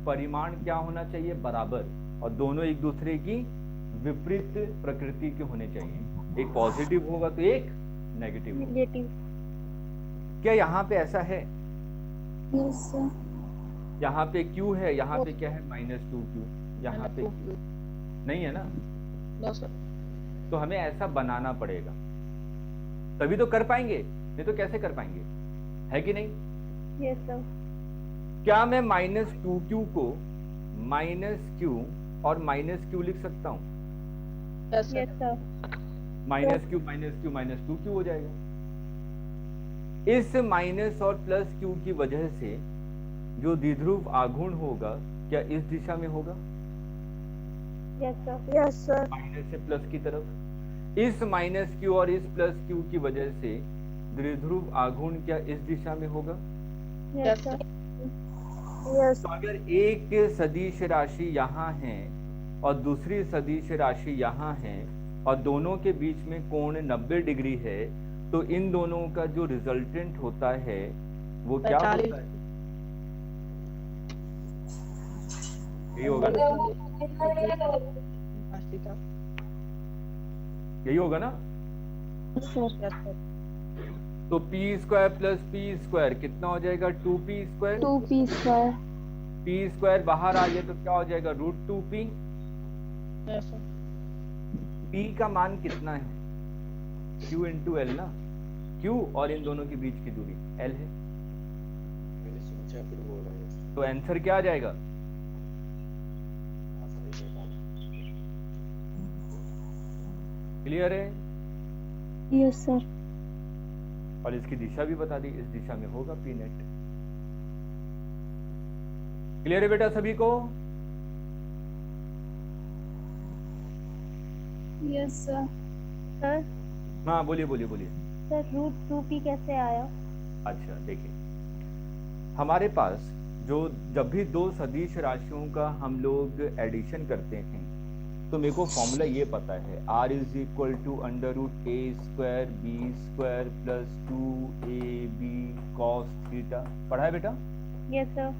परिमाण क्या होना चाहिए? बराबर, और दोनों एक दूसरे की विपरीत प्रकृति के होने चाहिए। एक पॉजिटिव होगा तो एक नेगेटिव होगा। Negative. क्या यहाँ पे ऐसा है? Yes sir. यहाँ पे q है, यहाँ पे क्या है? -2q। यहाँ पे q नहीं है ना? No sir. तो हमें ऐसा बनाना पड़ेगा, तभी तो कर पाएंगे, नहीं तो कैसे कर पाएंगे? है कि नहीं? Yes, sir. क्या मैं -2q को -q और -q लिख सकता हूँ? Yes Yes, sir. sir. -q -2q हो जाएगा। इस माइनस और +q की वजह से जो द्विध्रुव आघूर्ण होगा, क्या इस दिशा में होगा? Yes, sir. Yes sir. Minus से प्लस की तरफ। इस -q और इस +q की वजह से द्विध्रुव आघूर्ण क्या इस दिशा में होगा? Yes, sir. यस। तो अगर एक सदिश राशि यहाँ है और दूसरी सदिश राशि यहाँ है और दोनों के बीच में कोण 90 डिग्री है, तो इन दोनों का जो रिजल्टेंट होता है वो क्या 40। होता है? यही होगा ना? यही होगा ना? Yes sir. तो p² + p² कितना हो जाएगा? 2p²। 2p²। p² बाहर आ जाए तो क्या हो जाएगा? √2p। Yes sir. p का मान कितना है? q × l ना? q और इन दोनों के बीच की दूरी l है। तो आंसर क्या आ जाएगा? क्लियर है? Yes sir. और इसकी दिशा भी बता दी, इस दिशा में होगा p नेट। क्लियर है बेटा सभी को? Yes sir. सर हाँ बोलिए बोलिए बोलिए। सर √2p कैसे आया? अच्छा देखिए, हमारे पास जो जब भी दो सदिश राशियों का हम लोग एडिशन करते हैं तो मेरे को फॉर्मूला ये पता है, r is equal to √a² b² plus 2ab cos theta. पढ़ा है बेटा? Yes sir.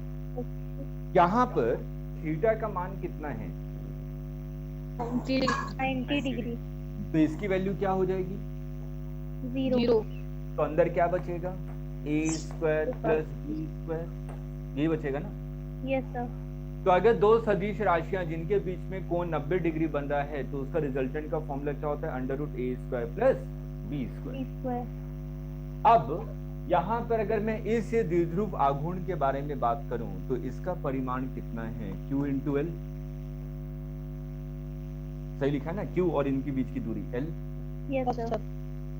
यहाँ पर थीटा का मान कितना है? 90 डिग्री। तो इसकी वैल्यू क्या हो जाएगी? 0। तो अंदर क्या बचेगा? a² प्लस b², यही बचेगा ना? Yes sir. तो अगर दो सदिश राशियां जिनके बीच में कोण 90 डिग्री बन रहा है तो उसका रिजल्टेंट का फॉर्मूला क्या होता है? √a² plus b²। अब यहाँ पर अगर मैं इस द्विध्रुव आघूर्ण के बारे में बात करूं तो इसका परिमाण कितना है? q into L. सही लिखा है ना? q और इनके बीच की दूरी l। Yes sir.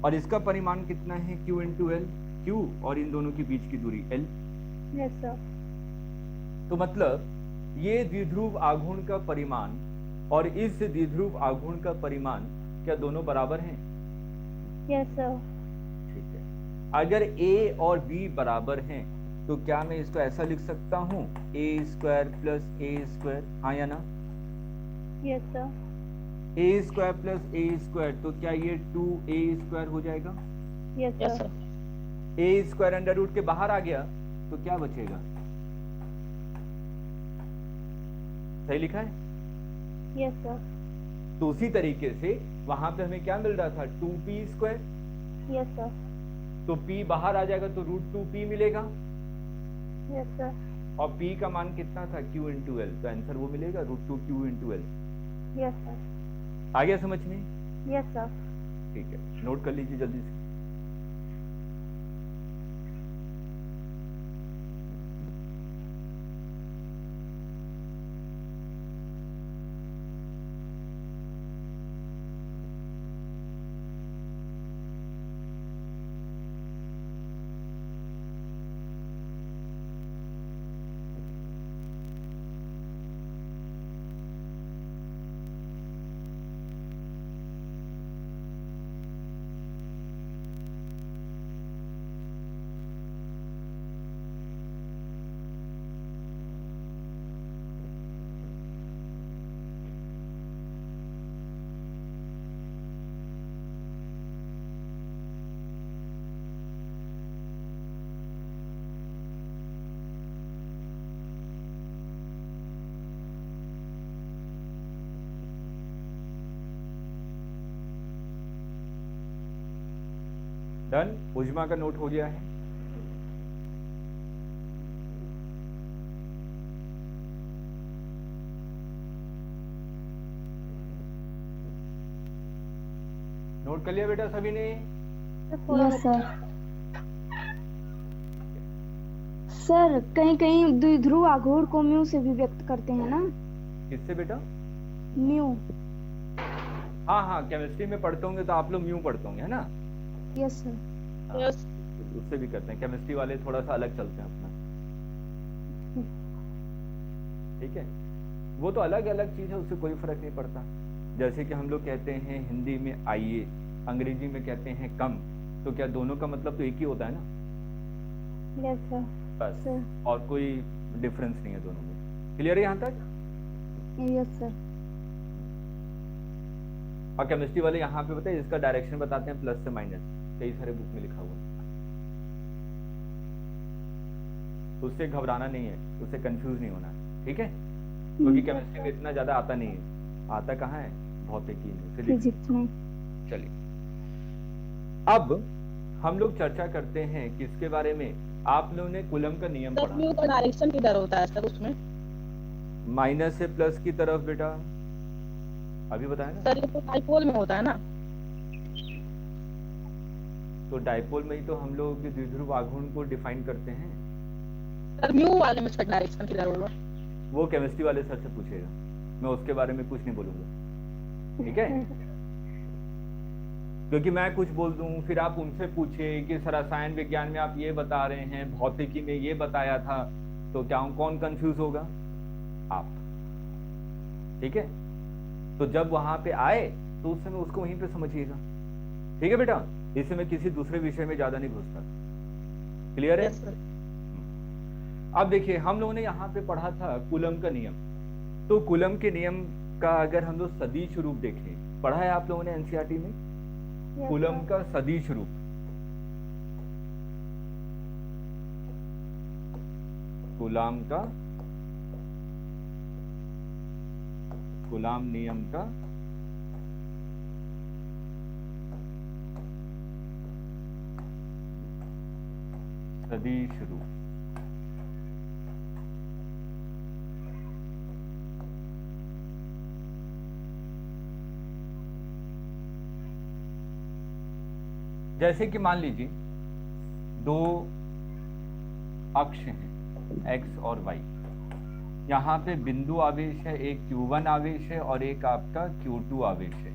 और इसका परिमाण कितना है? q into L. q और इन दोनों के बीच की दूरी l। Yes sir. तो मतलब ये द्विध्रुव आघूर्ण का परिमाण और इस द्विध्रुव आघूर्ण का परिमाण क्या दोनों बराबर हैं? Yes sir. ठीक है। अगर a और b बराबर हैं तो क्या मैं इसको ऐसा लिख सकता हूं? a² प्लस a², हाँ या ना? Yes sir. a² plus a², तो क्या ये 2a² हो जाएगा? Yes yes sir. Sir. a² under root के बाहर आ गया तो क्या बचेगा? सही लिखा है? Yes sir. तो उसी तरीके से वहां पे हमें क्या मिल रहा था? 2p²। Yes sir. तो p बाहर आ जाएगा तो √2p मिलेगा। Yes sir. और p का मान कितना था? q into L. तो आंसर वो मिलेगा √2q into L. Yes sir. आ गया समझ में? Yes sir. ठीक है, नोट कर लीजिए जल्दी से। डन। उजमा का नोट हो गया है? नोट कर लिया बेटा सभी ने? Yes sir. सर कहीं कहीं द्विध्रुव आघूर्ण को म्यू से भी व्यक्त करते हैं ना? किससे बेटा? म्यू। हाँ हाँ, केमिस्ट्री में पढ़ते होंगे तो आप लोग म्यू पढ़ते होंगे, है ना? Yes sir. हाँ, यस। उससे भी करते हैं। केमिस्ट्री वाले थोड़ा सा अलग चलते हैं अपना। ठीक है, वो तो अलग अलग चीज है, उससे कोई फर्क नहीं पड़ता। जैसे कि हम लोग कहते हैं हिंदी में आइए, अंग्रेजी में कहते हैं कम, तो क्या दोनों का मतलब तो एक ही होता है ना? Yes sir. बस, सर। और कोई डिफरेंस नहीं है दोनों में। क्लियर है यहाँ तक? Yes sir. और केमिस्ट्री वाले यहाँ पे बताए इसका डायरेक्शन बताते हैं प्लस से माइनस, कई सारे बुक में लिखा हुआ है। उससे घबराना नहीं है, उससे कंफ्यूज नहीं होना है, ठीक है? क्योंकि केमिस्ट्री में इतना ज्यादा आता नहीं है। आता कहाँ है? भौतिकी में, फिजिक्स में। चलिए, अब हम लोग चर्चा करते हैं किसके बारे में? आप लोगों ने कूलम का नियम सर पढ़ा, म्यू का डायरेक्शन किधर होता है सर उसमें? माइनस से प्लस की तरफ बेटा, अभी बताया ना? सर ये तो डाइपोल में होता है ना? तो डाइपोल में ही तो हम लोग द्विध्रुव आघूर्ण को डिफाइन करते हैं। सर म्यू वाले में इसका डायरेक्शन किधर होगा? वो केमिस्ट्री वाले सर से पूछेगा, मैं उसके बारे में कुछ नहीं बोलूंगा, ठीक है? क्योंकि मैं कुछ बोल दूं फिर आप उनसे पूछे कि सर रसायन विज्ञान में आप ये बता रहे हैं, भौतिकी में ये बताया था, तो क्या कौन कंफ्यूज होगा? आप। ठीक है, तो जब वहां पे आए तो उस समय उसको वहीं पे समझिएगा। ठीक है बेटा, इससे मैं किसी दूसरे विषय में ज्यादा नहीं घुसता। क्लियर है? Yes sir. अब देखिए, हम लोगों ने यहाँ पे पढ़ा था कूलम का नियम। तो कूलम के नियम का अगर हम लोग सदिश रूप देखें, पढ़ा है आप लोगों ने एनसीईआरटी में Yes, कूलम sir. का सदिश रूप। कूलाम नियम का सदिश रूप। जैसे कि मान लीजिए दो अक्ष हैं x और y। यहाँ पे बिंदु आवेश है, एक q1 आवेश है और एक आपका q2 आवेश है।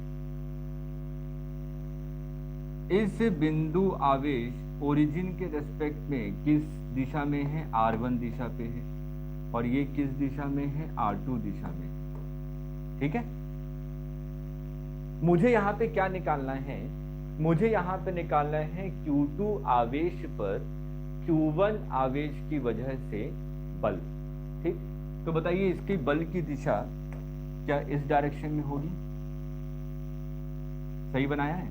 इस बिंदु आवेश ओरिजिन के रेस्पेक्ट में किस दिशा में है? r1 दिशा पे है, और ये किस दिशा में है? r2 दिशा में। ठीक है, मुझे यहाँ पे क्या निकालना है? मुझे यहाँ पे निकालना है q2 आवेश पर q1 आवेश की वजह से बल। ठीक, तो बताइए इसकी बल की दिशा क्या इस डायरेक्शन में होगी? सही बनाया है?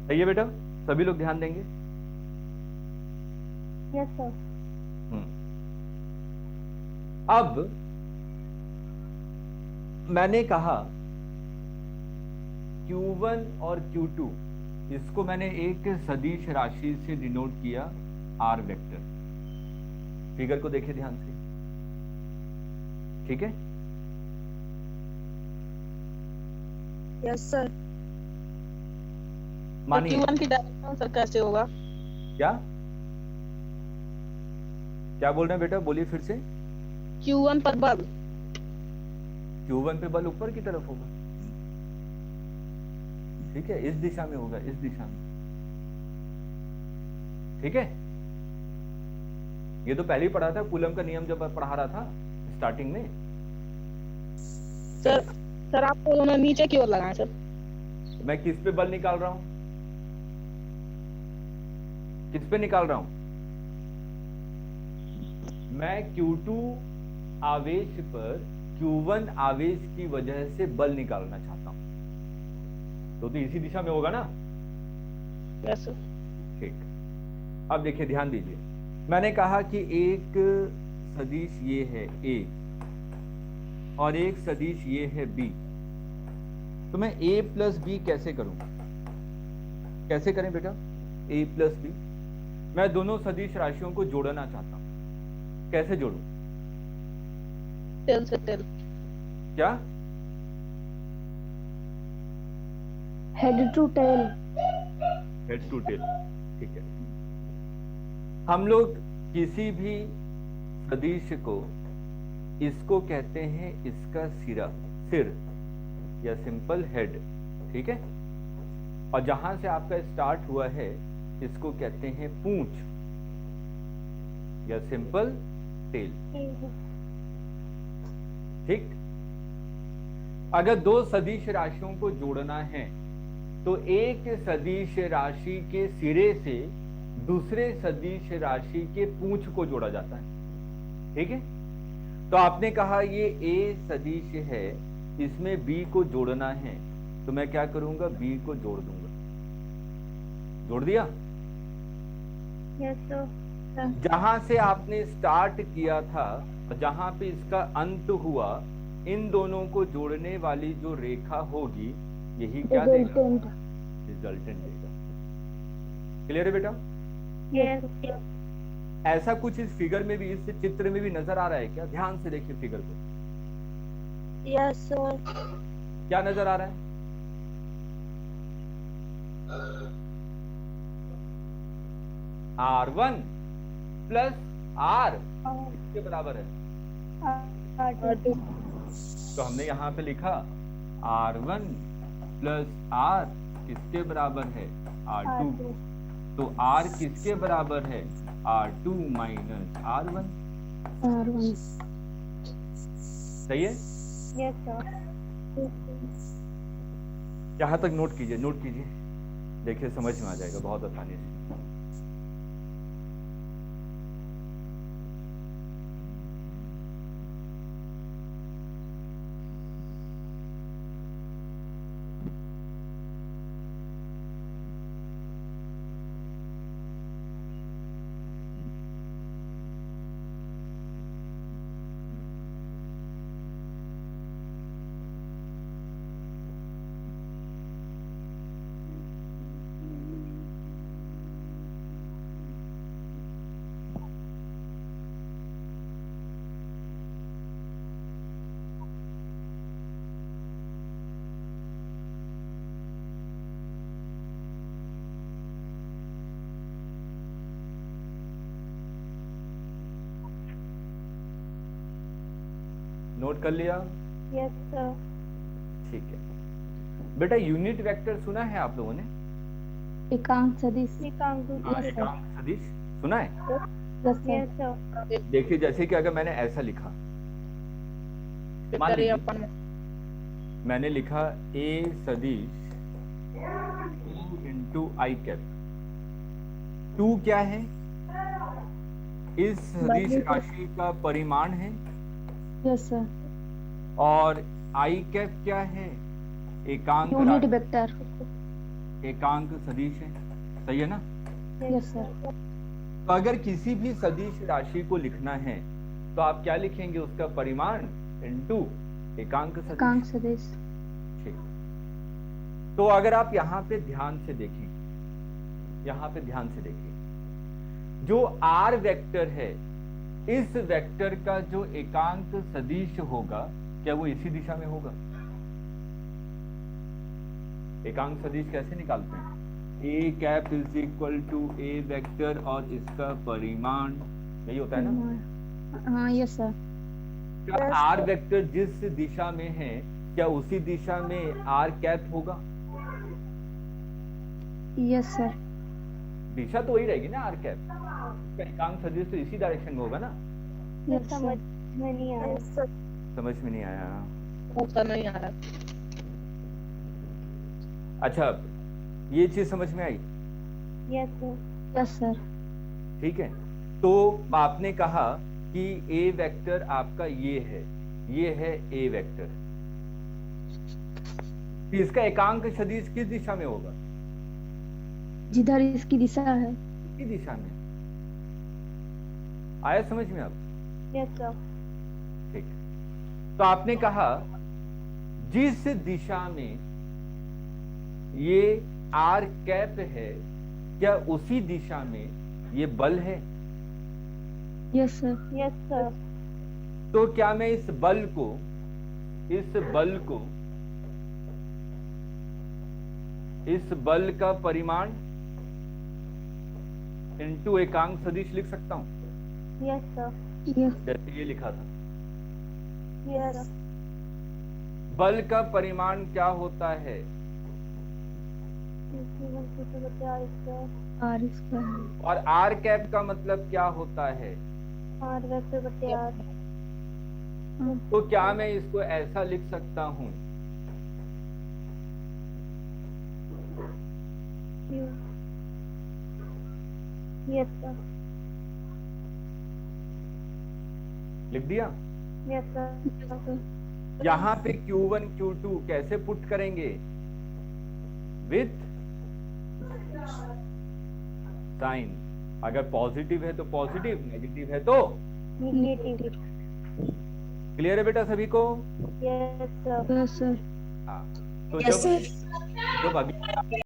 सही है बेटा, सभी लोग ध्यान देंगे। Yes, sir. अब मैंने कहा Q1 और Q2, इसको मैंने एक सदिश राशि से डिनोट किया R वेक्टर। फिगर को देखिए ध्यान से। ठीक है, यस सर। मानिए Q1 की डायरेक्शन सर कैसे होगा? क्या क्या बोल रहे हैं बेटा, बोलिए फिर से। Q1 पर बल Q1 पे बल ऊपर की तरफ होगा। ठीक है, इस दिशा में होगा, इस दिशा में। ठीक है, ये तो पहले ही पढ़ा था, कूलम का नियम जब पढ़ा रहा था स्टार्टिंग में। सर आपको दोनों नीचे की ओर लगाएं सर। मैं किस पे बल निकाल रहा हूं? किस पे निकाल रहा हूं? मैं Q2 आवेश पर Q1 आवेश की वजह से बल निकालना चाहता हूं। तो इसी दिशा में होगा ना? Yes sir. ठीक, अब देखिए ध्यान दीजिए। मैंने कहा कि एक सदिश ये है A और एक सदिश ये है B। तो मैं A प्लस B कैसे करूं? कैसे करें बेटा? A प्लस B, मैं दोनों सदिश राशियों को जोड़ना चाहता हूं। कैसे जोड़ूं? टेल से टेल। क्या? Head to tail. Head to tail. ठीक है, हम लोग किसी भी सदिश को, इसको कहते हैं इसका सिर या सिंपल हेड। ठीक है, और जहां से आपका स्टार्ट हुआ है इसको कहते हैं पूंछ या सिंपल टेल। ठीक, अगर दो सदिश राशियों को जोड़ना है तो एक सदिश राशि के सिरे से दूसरे सदिश राशि के पूंछ को जोड़ा जाता है। ठीक है, तो आपने कहा ये A सदिश है, इसमें B को जोड़ना है, तो मैं क्या करूंगा? B को जोड़ दूंगा। जोड़ दिया? Yes, sir. जहां से आपने स्टार्ट किया था जहां पे इसका अंत हुआ, इन दोनों को जोड़ने वाली जो रेखा होगी यही क्या देगा? रिजल्टेंट देगा। क्लियर है बेटा? Yes. ऐसा कुछ इस फिगर में भी, इस चित्र में भी नजर आ रहा है क्या? ध्यान से देखिए फिगर को। Yes sir. क्या नजर आ रहा है? R1 प्लस R किसके बराबर है? R2. तो हमने यहाँ पे लिखा R1 प्लस R किसके बराबर है? R2। तो R किसके बराबर है? R2 minus R1। R1। सही है? Yes sir. यहाँ तक नोट कीजिए, नोट कीजिए, देखिए समझ में आ जाएगा बहुत आसानी से। नोट कर लिया? Yes sir. ठीक है बेटा, यूनिट वेक्टर सुना है आप लोगों ने? एकांक सदिश। एकांक। हाँ, एकांक सदिश सुना है? Yes sir. Yes sir. देखिए जैसे कि अगर मैंने ऐसा लिखा, मान वेक्टर ए लीजिए अपन मैंने लिखा A सदिश 2 इंटू आई कैप। 2 क्या है? इस सदिश राशि का परिमाण है। Yes sir. और आई कैप क्या है? एकांक यूनिट राशि, वेक्टर। एकांक सदिश है। सही है ना? Yes sir. तो अगर किसी भी सदिश राशि को लिखना है तो आप क्या लिखेंगे? उसका परिमाण इंटू एकांक एकांक सदिश। सदिश। ठीक। तो अगर आप यहाँ पे ध्यान से देखें, यहाँ पे ध्यान से देखिए, जो R वेक्टर है, इस वेक्टर का जो एकांक सदिश होगा, क्या वो इसी दिशा में होगा? एकांक सदिश कैसे निकालते हैं? A cap is equal to A vector और इसका परिमाण, यही होता है ना? हाँ यस सर। क्या R वेक्टर जिस दिशा में है, क्या उसी दिशा में R कैप होगा? Yes sir. दिशा तो वही रहेगी ना R कैप। इसका एकांक सदिश तो इसी डायरेक्शन में होगा ना? यस समझ सर। में नहीं आया। Yes, sir. समझ में नहीं आया? होता नहीं आ रहा। अच्छा, ये चीज समझ में आई? Yes sir. Yes sir. ठीक है। तो आपने कहा कि A वेक्टर आपका ये है A वेक्टर। तो इसका एकांक सदिश किस दिशा में होगा? जिधर इसकी दिशा है। किस दिशा में? आया समझ में अब? Yes sir. ठीक। तो आपने कहा जिस दिशा में ये R कैप है, क्या उसी दिशा में ये बल है? Yes sir. Yes sir. तो क्या मैं इस बल का परिमाण इंटू एकांक सदिश लिख सकता हूं? Yes sir. यस। जैसे ये लिखा था। यस। बल का परिमाण क्या होता है? R square. और R कैप का मतलब क्या होता है? आर वेक्टर बटे आर। तो क्या मैं इसको ऐसा लिख सकता हूं? Yes sir. लिख दिया? Yes sir. यहाँ पे Q1 Q2 कैसे पुट करेंगे? With sign. अगर पॉजिटिव है तो पॉजिटिव, नेगेटिव है तो नेगेटिव। क्लियर है बेटा सभी को? Yes sir. Yes sir. हाँ। तो Yes, जब अभी